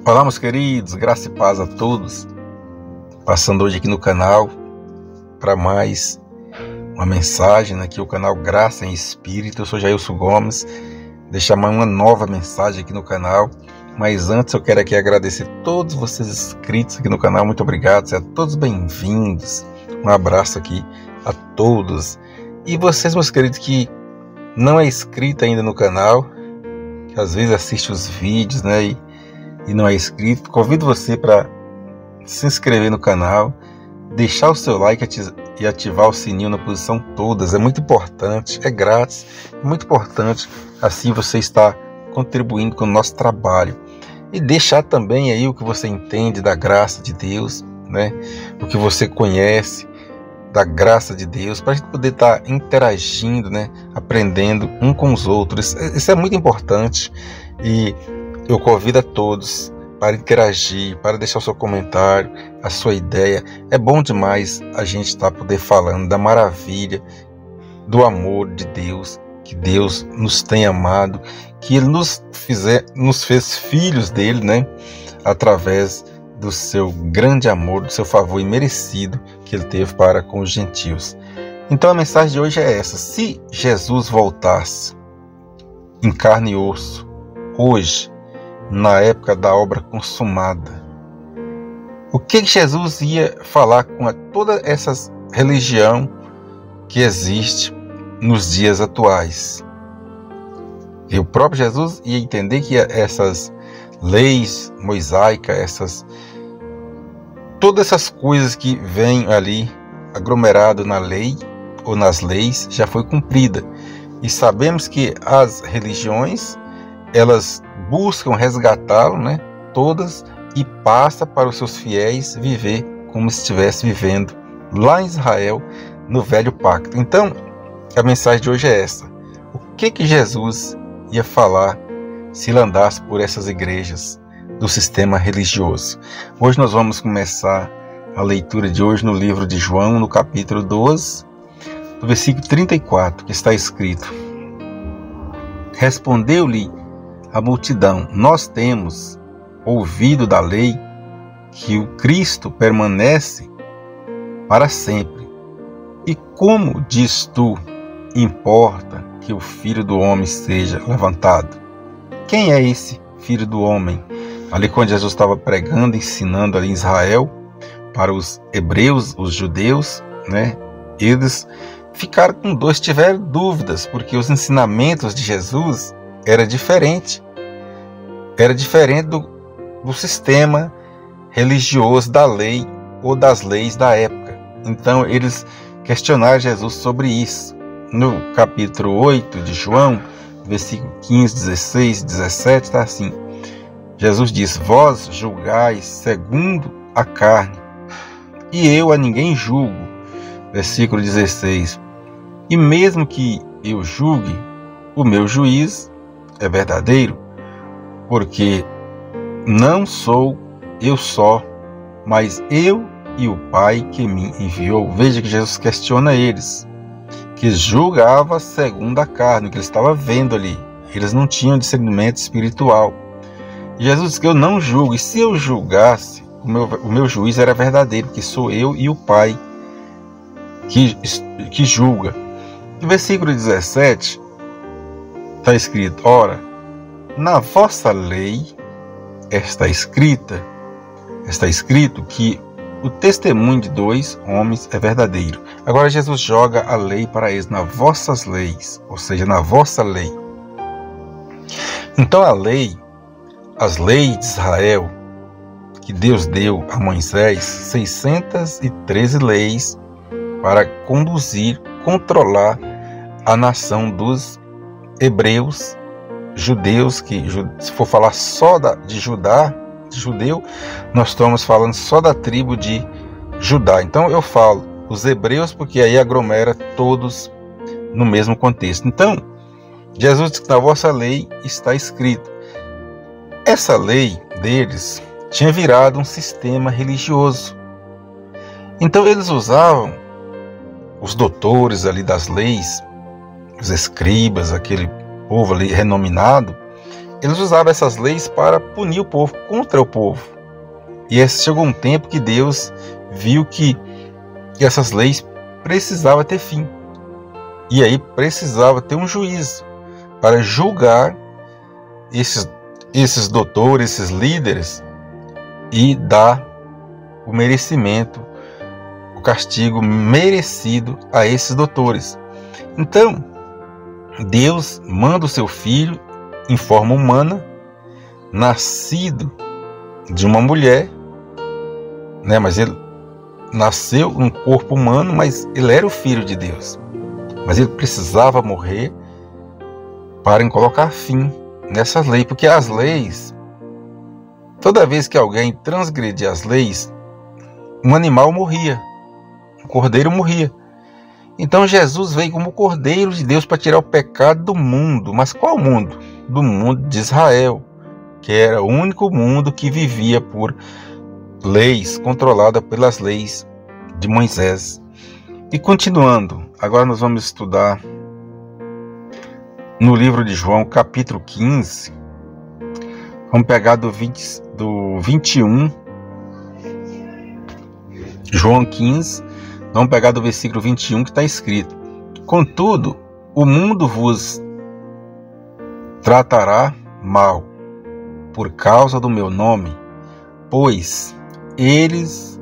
Olá, meus queridos, graça e paz a todos. Passando hoje aqui no canal para mais uma mensagem aqui, o canal Graça em Espírito. Eu sou Jailson Gomes, deixar uma nova mensagem aqui no canal. Mas antes eu quero aqui agradecer a todos vocês inscritos aqui no canal, muito obrigado, sejam todos bem-vindos. Um abraço aqui a todos. E vocês, meus queridos, que não é inscrito ainda no canal, que às vezes assiste os vídeos, né, e não é inscrito, convido você para se inscrever no canal, deixar o seu like e ativar o sininho na posição todas. É muito importante, é grátis, é muito importante. Assim você está contribuindo com o nosso trabalho. E deixar também aí o que você entende da graça de Deus, né? O que você conhece da graça de Deus, para a gente poder estar interagindo, né? Aprendendo um com os outros. Isso é muito importante e eu convido a todos para interagir, para deixar o seu comentário, a sua ideia. É bom demais a gente estar poder falando da maravilha, do amor de Deus, que Deus nos tem amado, que Ele nos fez filhos dele, né? Através do seu grande amor, do seu favor imerecido que Ele teve para com os gentios. Então a mensagem de hoje é essa: se Jesus voltasse em carne e osso, hoje, na época da obra consumada, o que Jesus ia falar com toda essa religião que existe nos dias atuais? E o próprio Jesus ia entender que essas leis mosaicas, todas essas coisas que vêm ali aglomerado na lei ou nas leis, já foi cumprida. E sabemos que as religiões, elas buscam resgatá-lo, né, todas, e passa para os seus fiéis viver como se estivesse vivendo lá em Israel, no Velho Pacto. Então, a mensagem de hoje é essa: o que Jesus ia falar se ele andasse por essas igrejas do sistema religioso? Hoje nós vamos começar a leitura de hoje no livro de João, no capítulo 12, no versículo 34, que está escrito: respondeu-lhe a multidão: nós temos ouvido da lei que o Cristo permanece para sempre. E como diz tu, importa que o Filho do Homem seja levantado? Quem é esse Filho do Homem? Ali quando Jesus estava pregando, ensinando ali em Israel, para os hebreus, os judeus, né? Eles ficaram com dores, tiveram dúvidas, porque os ensinamentos de Jesus era diferente do sistema religioso da lei ou das leis da época. Então eles questionaram Jesus sobre isso. No capítulo 8 de João, versículo 15, 16 e 17, está assim: Jesus diz: vós julgais segundo a carne, e eu a ninguém julgo. Versículo 16: e mesmo que eu julgue, o meu juízo é verdadeiro, porque não sou eu só, mas eu e o Pai que me enviou. Veja que Jesus questiona eles, que julgava segundo a carne, o que eles estavam vendo ali. Eles não tinham discernimento espiritual. E Jesus diz que eu não julgo, e se eu julgasse, o meu juízo era verdadeiro, porque sou eu e o Pai que julga. No versículo 17 está escrito: ora, na vossa lei está escrito que o testemunho de dois homens é verdadeiro. Agora Jesus joga a lei para eles: nas vossas leis, ou seja, na vossa lei. Então as leis de Israel, que Deus deu a Moisés, 613 leis para conduzir, controlar a nação dos hebreus, judeus, que se for falar só de judeu, nós estamos falando só da tribo de Judá. Então eu falo os hebreus porque aí aglomera todos no mesmo contexto. Então Jesus diz que na vossa lei está escrito. Essa lei deles tinha virado um sistema religioso. Então eles usavam os doutores ali das leis, os escribas, aquele povo ali renominado, eles usavam essas leis para punir o povo, contra o povo. E chegou um tempo que Deus viu que essas leis precisavam ter fim. E aí precisava ter um juízo para julgar esses doutores, esses líderes, e dar o merecimento, o castigo merecido a esses doutores. Então, Deus manda o seu filho em forma humana, nascido de uma mulher, né? Mas ele nasceu um corpo humano, mas ele era o filho de Deus. Mas ele precisava morrer para colocar fim nessas leis, porque as leis, toda vez que alguém transgredia as leis, um animal morria, um cordeiro morria. Então Jesus veio como cordeiro de Deus para tirar o pecado do mundo. Mas qual mundo? Do mundo de Israel, que era o único mundo que vivia por leis, controlada pelas leis de Moisés. E continuando, agora nós vamos estudar no livro de João, capítulo 15. Vamos pegar do 21, João 15, vamos pegar do versículo 21, que está escrito: contudo, o mundo vos tratará mal por causa do meu nome, pois eles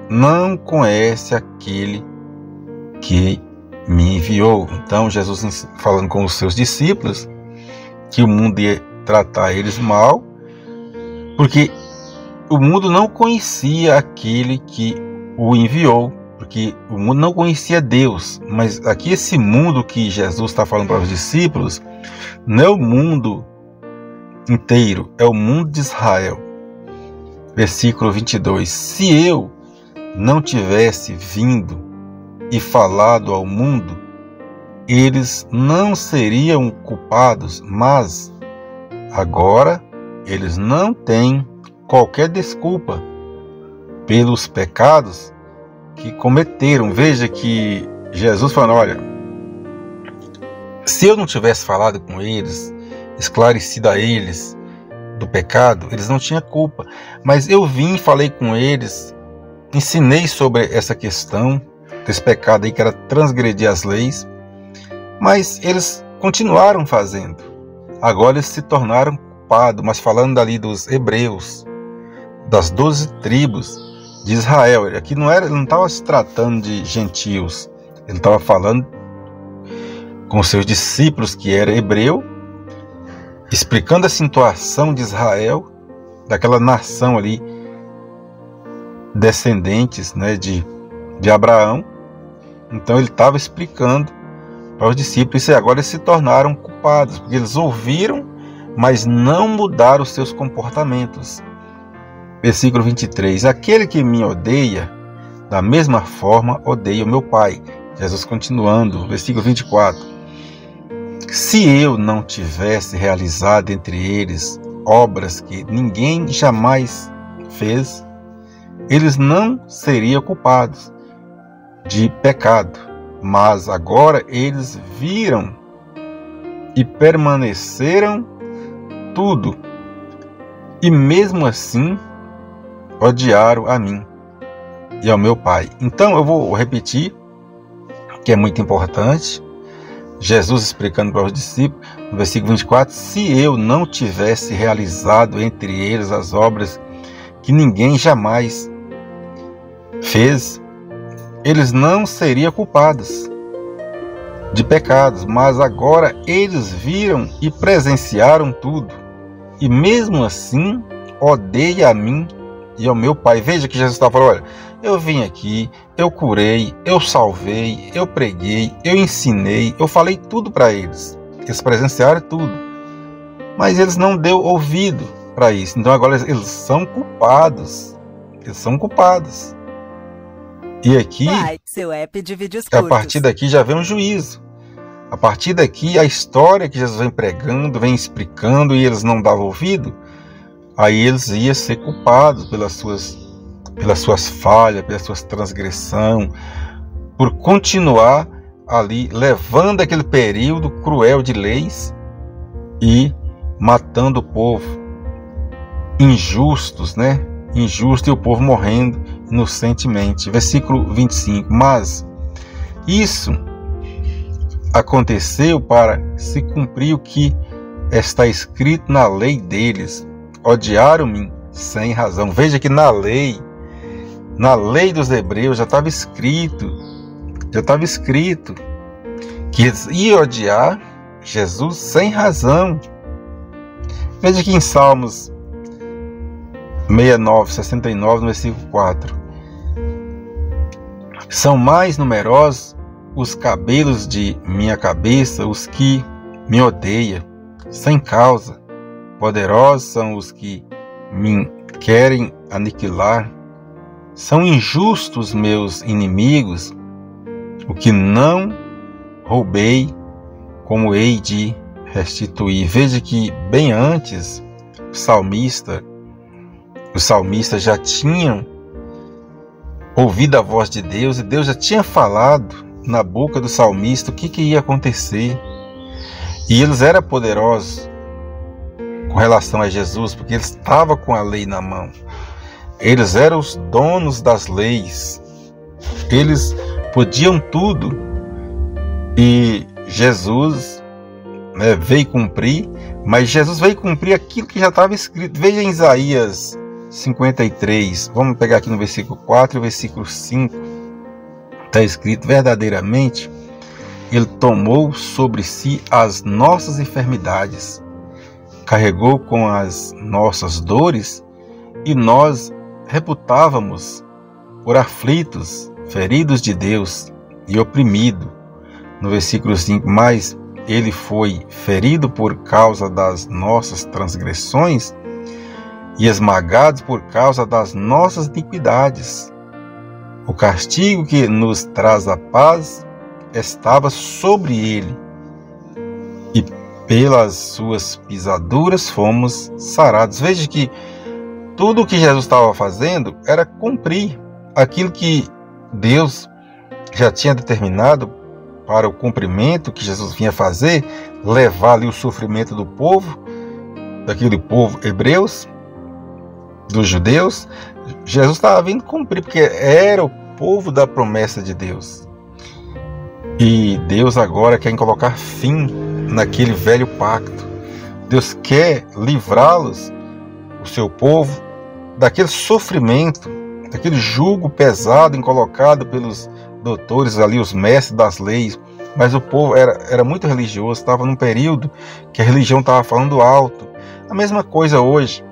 não conhecem aquele que me enviou. Então Jesus falando com os seus discípulos que o mundo ia tratar eles mal, porque o mundo não conhecia aquele que o enviou, porque o mundo não conhecia Deus. Mas aqui esse mundo que Jesus está falando para os discípulos não é o mundo inteiro, é o mundo de Israel. Versículo 22: se eu não tivesse vindo e falado ao mundo, eles não seriam culpados, mas agora eles não têm qualquer desculpa pelos pecados que cometeram. Veja que Jesus falando: olha, se eu não tivesse falado com eles, esclarecido a eles do pecado, eles não tinham culpa. Mas eu vim e falei com eles, ensinei sobre essa questão desse pecado aí, que era transgredir as leis, mas eles continuaram fazendo. Agora eles se tornaram culpados. Mas falando ali dos hebreus, das 12 tribos de Israel, aqui ele não estava se tratando de gentios, ele estava falando com seus discípulos que era hebreu, explicando a situação de Israel, daquela nação ali, descendentes, né, de Abraão. Então ele estava explicando para os discípulos, e agora eles se tornaram culpados, porque eles ouviram, mas não mudaram os seus comportamentos. Versículo 23: aquele que me odeia, da mesma forma odeia o meu Pai. Jesus continuando, versículo 24: se eu não tivesse realizado entre eles obras que ninguém jamais fez, eles não seriam culpados de pecado. Mas agora eles viram e permaneceram tudo, e mesmo assim odiaram a mim e ao meu Pai. Então eu vou repetir, que é muito importante. Jesus explicando para os discípulos, no versículo 24: se eu não tivesse realizado entre eles as obras que ninguém jamais fez, eles não seriam culpados de pecados. Mas agora eles viram e presenciaram tudo, e mesmo assim odeiam a mim e ao meu Pai. Veja que Jesus está falando: olha, eu vim aqui, eu curei, eu salvei, eu preguei, eu ensinei, eu falei tudo para eles. Eles presenciaram tudo, mas eles não deu ouvido para isso. Então agora eles são culpados. Eles são culpados. E aqui, seu app de vídeos a partir daqui já vem um juízo. A partir daqui, a história que Jesus vem pregando, vem explicando, e eles não davam ouvido, aí eles iam ser culpados pelas suas falhas, pelas suas transgressões, por continuar ali levando aquele período cruel de leis e matando o povo, injustos, né? Injusto, e o povo morrendo inocentemente. Versículo 25. Mas isso aconteceu para se cumprir o que está escrito na lei deles: odiaram-me sem razão. Veja que na lei dos hebreus já estava escrito que eles iam odiar Jesus sem razão. Veja que em Salmos 69, no versículo 4: são mais numerosos os cabelos de minha cabeça, os que me odeiam sem causa. Poderosos são os que me querem aniquilar. São injustos meus inimigos. O que não roubei, como hei de restituir. Veja que bem antes os salmistas já tinham ouvido a voz de Deus, e Deus já tinha falado na boca do salmista o que ia acontecer. E eles eram poderosos com relação a Jesus, porque eles estavam com a lei na mão. Eles eram os donos das leis. Eles podiam tudo. E Jesus, né, veio cumprir, mas Jesus veio cumprir aquilo que já estava escrito. Veja em Isaías 53, vamos pegar aqui no versículo 4 e versículo 5, está escrito: verdadeiramente Ele tomou sobre si as nossas enfermidades, carregou com as nossas dores, e nós reputávamos por aflitos, feridos de Deus e oprimido. No versículo 5, mas Ele foi ferido por causa das nossas transgressões e esmagado por causa das nossas iniquidades. O castigo que nos traz a paz estava sobre Ele, e pelas suas pisaduras fomos sarados. Veja que tudo o que Jesus estava fazendo era cumprir aquilo que Deus já tinha determinado para o cumprimento que Jesus vinha fazer, levar ali o sofrimento do povo, daquele povo hebreus, dos judeus. Jesus estava vindo cumprir, porque era o povo da promessa de Deus. E Deus agora quer colocar fim naquele velho pacto. Deus quer livrá-los, o seu povo, daquele sofrimento, daquele jugo pesado colocado pelos doutores ali, os mestres das leis. Mas o povo era muito religioso, estava num período que a religião estava falando alto. A mesma coisa hoje.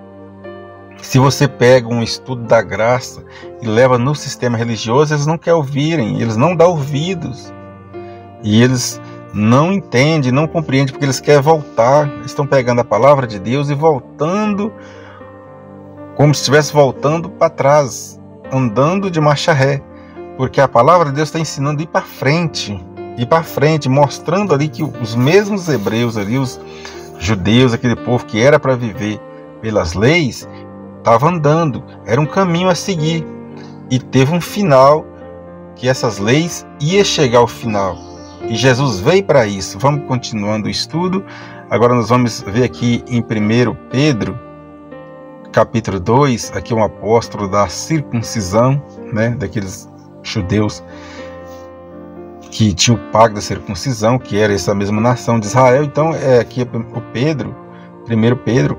Se você pega um estudo da graça e leva no sistema religioso, eles não querem ouvirem, eles não dão ouvidos. E eles não entendem, não compreendem, porque eles querem voltar. Eles estão pegando a palavra de Deus e voltando, como se estivesse voltando para trás, andando de marcha ré. Porque a palavra de Deus está ensinando a ir para frente, mostrando ali que os mesmos hebreus ali, os judeus, aquele povo que era para viver pelas leis, estava andando, era um caminho a seguir, e teve um final, que essas leis ia chegar ao final, e Jesus veio para isso. Vamos continuando o estudo. Agora nós vamos ver aqui em 1 Pedro capítulo 2, aqui um apóstolo da circuncisão, né, daqueles judeus que tinham o pacto da circuncisão, que era essa mesma nação de Israel. Então aqui o Pedro, 1 Pedro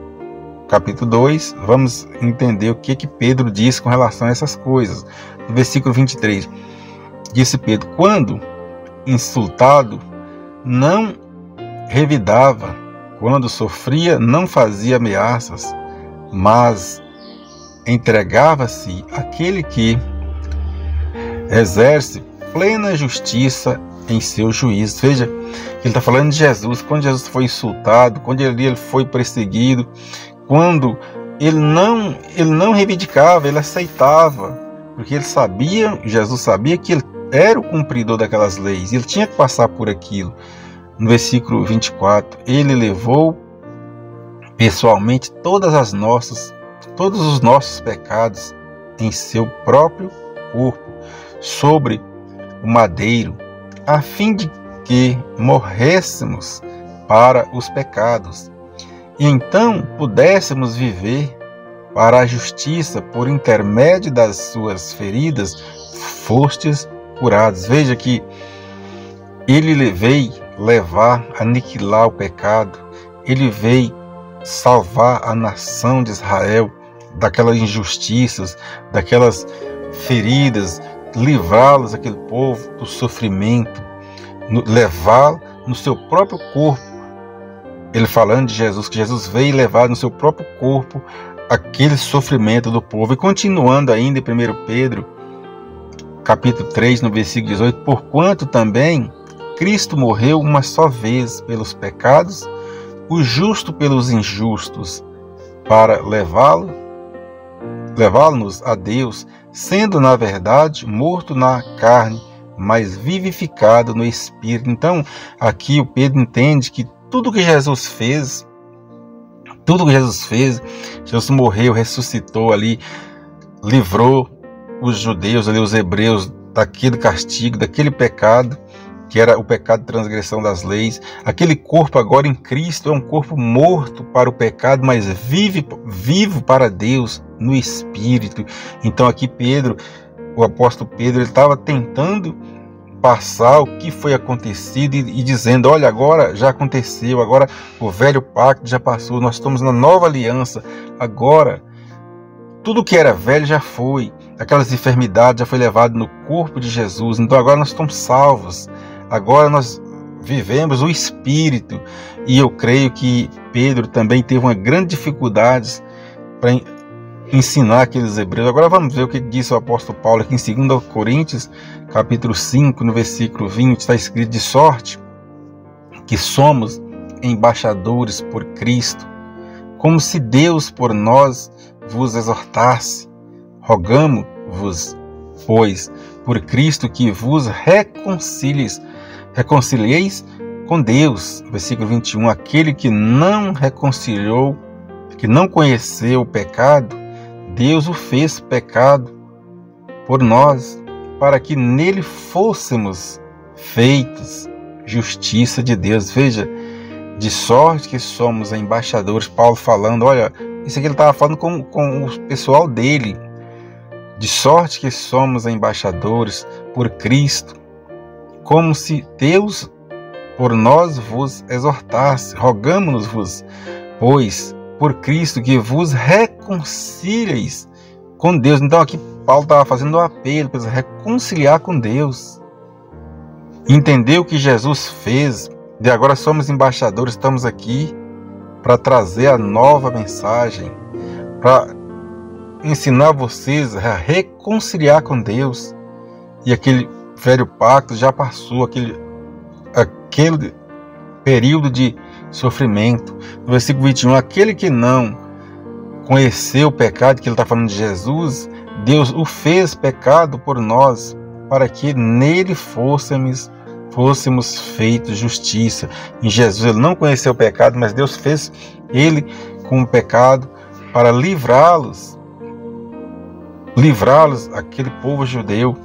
capítulo 2, vamos entender o que Pedro diz com relação a essas coisas. No versículo 23, disse Pedro: quando insultado, não revidava, quando sofria, não fazia ameaças, mas entregava-se àquele que exerce plena justiça em seu juízo. Veja, ele está falando de Jesus. Quando Jesus foi insultado, quando ele foi perseguido, quando ele não reivindicava, ele aceitava, porque ele sabia, Jesus sabia que ele era o cumpridor daquelas leis, ele tinha que passar por aquilo. No versículo 24, ele levou pessoalmente todos os nossos pecados em seu próprio corpo, sobre o madeiro, a fim de que morrêssemos para os pecados, e então pudéssemos viver para a justiça, por intermédio das suas feridas, fostes curados. Veja que ele veio aniquilar o pecado, ele veio salvar a nação de Israel daquelas injustiças, daquelas feridas, livrá-los, aquele povo, do sofrimento, levá-lo no seu próprio corpo. Ele falando de Jesus, que Jesus veio levar no seu próprio corpo aquele sofrimento do povo. E continuando ainda em 1 Pedro, capítulo 3, no versículo 18, porquanto também Cristo morreu uma só vez pelos pecados, o justo pelos injustos, para levá-los a Deus, sendo na verdade morto na carne, mas vivificado no Espírito. Então, aqui o Pedro entende que tudo que Jesus fez, Jesus morreu, ressuscitou ali, livrou os judeus, ali, os hebreus, daquele castigo, daquele pecado, que era o pecado de transgressão das leis. Aquele corpo agora em Cristo é um corpo morto para o pecado, mas vivo para Deus no Espírito. Então aqui Pedro, o apóstolo Pedro, ele estava tentando passar o que foi acontecido e dizendo, olha, agora já aconteceu, agora o velho pacto já passou, nós estamos na nova aliança, agora tudo que era velho já foi, aquelas enfermidades já foi levado no corpo de Jesus, então agora nós estamos salvos, agora nós vivemos o Espírito. E eu creio que Pedro também teve uma grande dificuldade para ensinar aqueles hebreus. Agora vamos ver o que disse o apóstolo Paulo aqui em 2 Coríntios, capítulo 5, no versículo 20, está escrito, de sorte que somos embaixadores por Cristo, como se Deus por nós vos exortasse. Rogamo-vos, pois, por Cristo, que vos reconcilieis com Deus. Versículo 21, aquele que não reconciliou, que não conheceu o pecado, Deus o fez pecado por nós, para que nele fôssemos feitos justiça de Deus. Veja, de sorte que somos embaixadores. Paulo falando, olha, isso aqui ele estava falando com o pessoal dele. De sorte que somos embaixadores por Cristo, como se Deus por nós vos exortasse. Rogamo-nos-vos, pois, por Cristo, que vos reconcilieis com Deus. Então aqui Paulo estava fazendo um apelo para reconciliar com Deus. Entendeu o que Jesus fez. De agora somos embaixadores, estamos aqui para trazer a nova mensagem, para ensinar vocês a reconciliar com Deus. E aquele velho pacto já passou, aquele período de sofrimento. No versículo 21, aquele que não conheceu o pecado, que ele está falando de Jesus, Deus o fez pecado por nós, para que nele fôssemos feitos justiça. Em Jesus ele não conheceu o pecado, mas Deus fez ele com o pecado para livrá-los, aquele povo judeu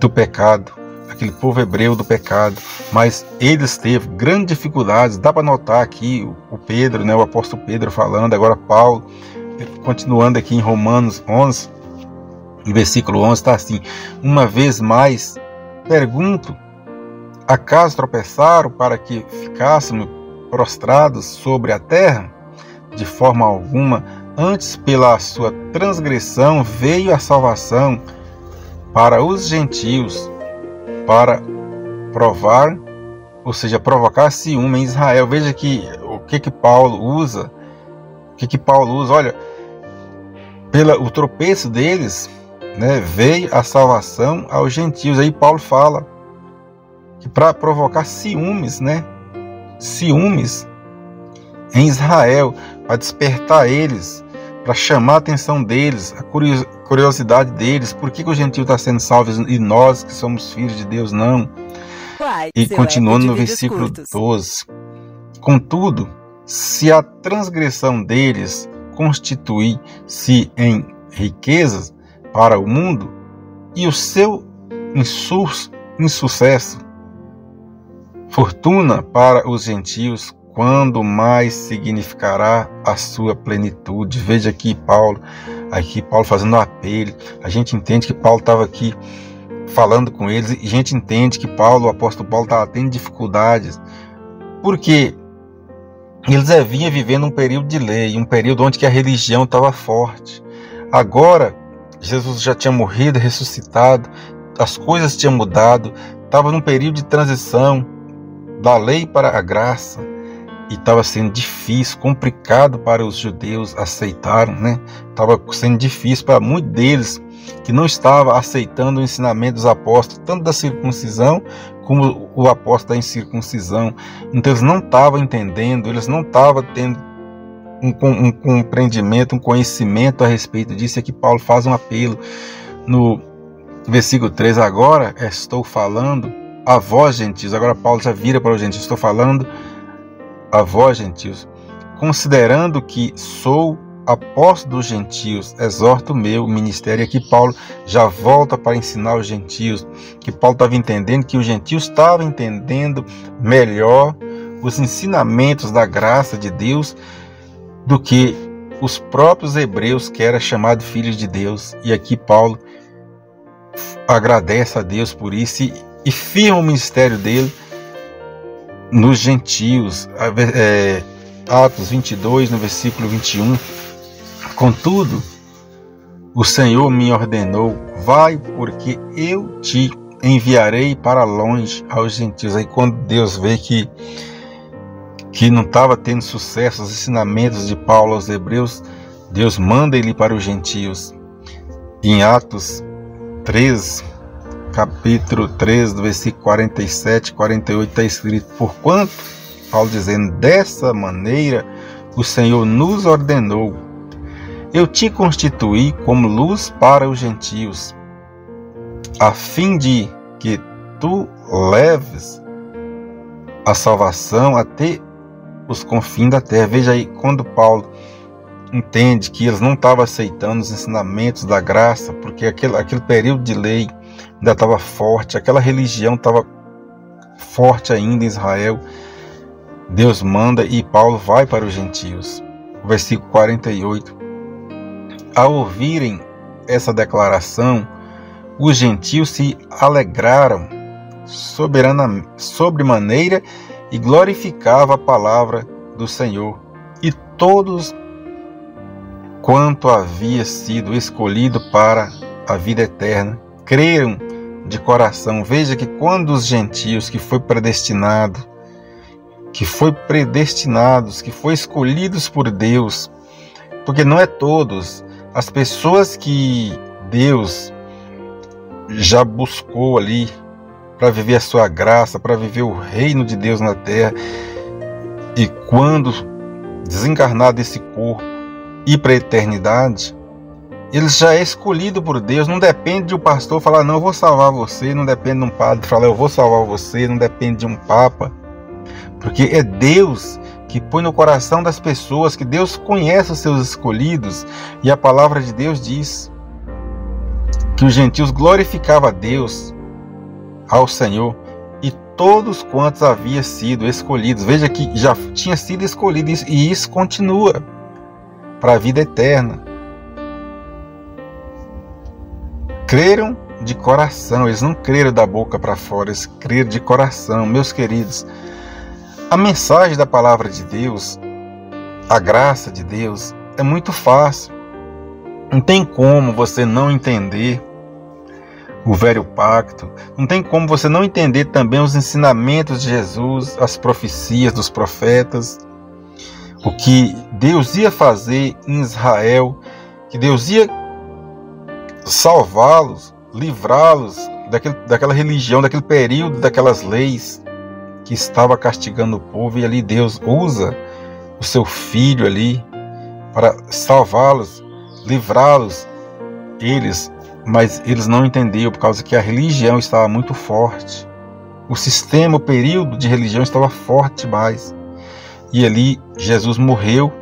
do pecado, aquele povo hebreu do pecado. Mas eles teve grandes dificuldades. Dá para notar aqui o Pedro, o apóstolo Pedro falando, agora Paulo, continuando aqui em Romanos 11, no versículo 11 está assim, uma vez mais pergunto, acaso tropeçaram para que ficássemos prostrados sobre a terra? De forma alguma, antes pela sua transgressão veio a salvação para os gentios, para provocar ciúme em Israel. Veja que o que Paulo usa. Olha, o tropeço deles, veio a salvação aos gentios. Aí Paulo fala que para provocar ciúmes, ciúmes em Israel, para despertar eles, para chamar a atenção deles, a curiosidade deles, por que os gentios estão sendo salvos e nós que somos filhos de Deus não? E continuando no versículo 12, contudo, se a transgressão deles constitui-se em riquezas para o mundo, e o seu insucesso fortuna para os gentios, quando mais significará a sua plenitude? Veja aqui Paulo fazendo um apelo. A gente entende que Paulo estava aqui falando com eles, e a gente entende que o apóstolo Paulo estava tendo dificuldades, porque eles vinham vivendo um período de lei, um período onde que a religião estava forte. Agora, Jesus já tinha morrido, ressuscitado, as coisas tinham mudado, estava num período de transição da lei para a graça, e estava sendo difícil, complicado para os judeus aceitarem, né? Estava sendo difícil para muitos deles que não estavam aceitando o ensinamento dos apóstolos, tanto da circuncisão como o apóstolo da incircuncisão. Então eles não estavam entendendo, eles não estavam tendo um compreendimento, um conhecimento a respeito disso. É que Paulo faz um apelo no versículo 3, agora estou falando a vós gentios. Agora Paulo já vira para os gentios, estou falando a vós gentios, considerando que sou apóstolo dos gentios, exorto o meu ministério. Aqui Paulo já volta para ensinar os gentios, que Paulo estava entendendo que os gentios estavam entendendo melhor os ensinamentos da graça de Deus do que os próprios hebreus, que eram chamados filhos de Deus. E aqui Paulo agradece a Deus por isso e firma o ministério dele nos gentios. Atos 22, no versículo 21, contudo, o Senhor me ordenou, vai, porque eu te enviarei para longe aos gentios. Aí quando Deus vê que não estava tendo sucesso os ensinamentos de Paulo aos hebreus, Deus manda ele para os gentios. Em Atos 13, capítulo 13, do versículo 47 e 48, está escrito: porquanto, Paulo dizendo, dessa maneira o Senhor nos ordenou, eu te constituí como luz para os gentios, a fim de que tu leves a salvação até os confins da terra. Veja aí, quando Paulo entende que eles não estavam aceitando os ensinamentos da graça, porque aquele período de lei ainda estava forte, aquela religião estava forte ainda em Israel, Deus manda e Paulo vai para os gentios. Versículo 48. Ao ouvirem essa declaração, os gentios se alegraram sobremaneira e glorificavam a palavra do Senhor. E todos quanto havia sido escolhido para a vida eterna creram de coração. Veja que quando os gentios que foi predestinados, que foi escolhidos por Deus, porque não é todos, as pessoas que Deus já buscou ali para viver a sua graça, para viver o reino de Deus na terra, e quando desencarnar desse corpo e para a eternidade, ele já é escolhido por Deus. Não depende de um pastor falar, não, eu vou salvar você, não depende de um padre falar, eu vou salvar você, não depende de um papa, porque é Deus que põe no coração das pessoas, que Deus conhece os seus escolhidos. E a palavra de Deus diz que os gentios glorificavam a Deus, ao Senhor, e todos quantos haviam sido escolhidos. Veja que já tinha sido escolhido, e isso continua para a vida eterna. Creram de coração, eles não creram da boca para fora, eles creram de coração. Meus queridos, a mensagem da palavra de Deus, a graça de Deus, é muito fácil. Não tem como você não entender o velho pacto, não tem como você não entender também os ensinamentos de Jesus, as profecias dos profetas, o que Deus ia fazer em Israel, que Deus ia salvá-los, livrá-los daquela religião, daquele período, daquelas leis que estava castigando o povo. E ali Deus usa o seu filho ali para salvá-los, livrá-los, mas eles não entendiam, por causa que a religião estava muito forte, o sistema, o período de religião estava forte demais. E ali Jesus morreu,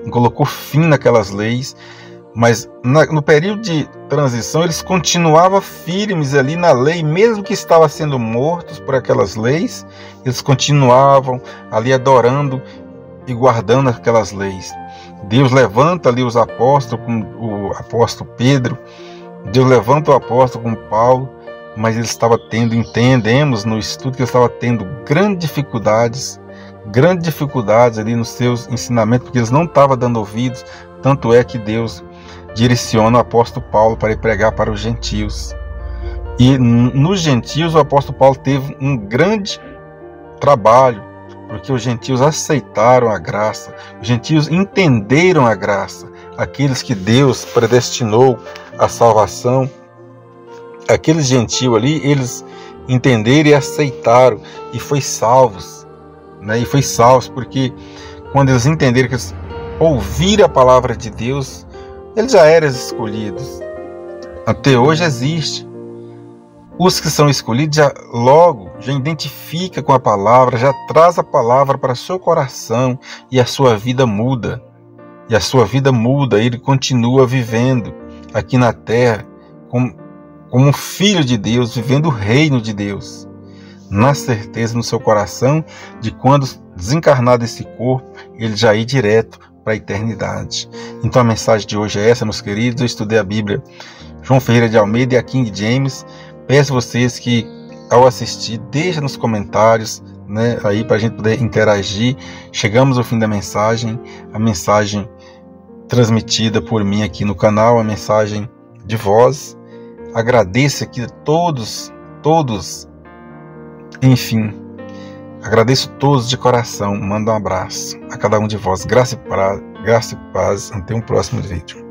colocou fim naquelas leis, Mas no período de transição eles continuavam firmes ali na lei, mesmo que estavam sendo mortos por aquelas leis, eles continuavam ali adorando e guardando aquelas leis. Deus levanta ali os apóstolos, como o apóstolo Pedro, Deus levanta o apóstolo como Paulo, mas ele estava tendo, entendemos no estudo que ele estava tendo grandes dificuldades ali nos seus ensinamentos, porque eles não estavam dando ouvidos. Tanto é que Deus direciona o apóstolo Paulo para ir pregar para os gentios. E nos gentios o apóstolo Paulo teve um grande trabalho, porque os gentios aceitaram a graça, os gentios entenderam a graça, aqueles que Deus predestinou à salvação, aqueles gentios ali, eles entenderam e aceitaram, e foi salvos, né? E foi salvos porque quando eles entenderam que eles ouviram a palavra de Deus, eles já eram escolhidos. Até hoje existe. Os que são escolhidos já identifica com a palavra, já traz a palavra para seu coração e a sua vida muda. E a sua vida muda, ele continua vivendo aqui na terra como um filho de Deus, vivendo o reino de Deus, na certeza no seu coração de quando desencarnar desse corpo, ele já ir direto para a eternidade. Então a mensagem de hoje é essa, meus queridos. Eu estudei a Bíblia João Ferreira de Almeida e a King James. Peço a vocês que, ao assistir, deixem nos comentários, né, aí para a gente poder interagir. Chegamos ao fim da mensagem, a mensagem transmitida por mim aqui no canal, a mensagem de voz. Agradeço aqui a todos, enfim, agradeço a todos de coração. Mando um abraço a cada um de vós. Graça e paz. Até um próximo vídeo.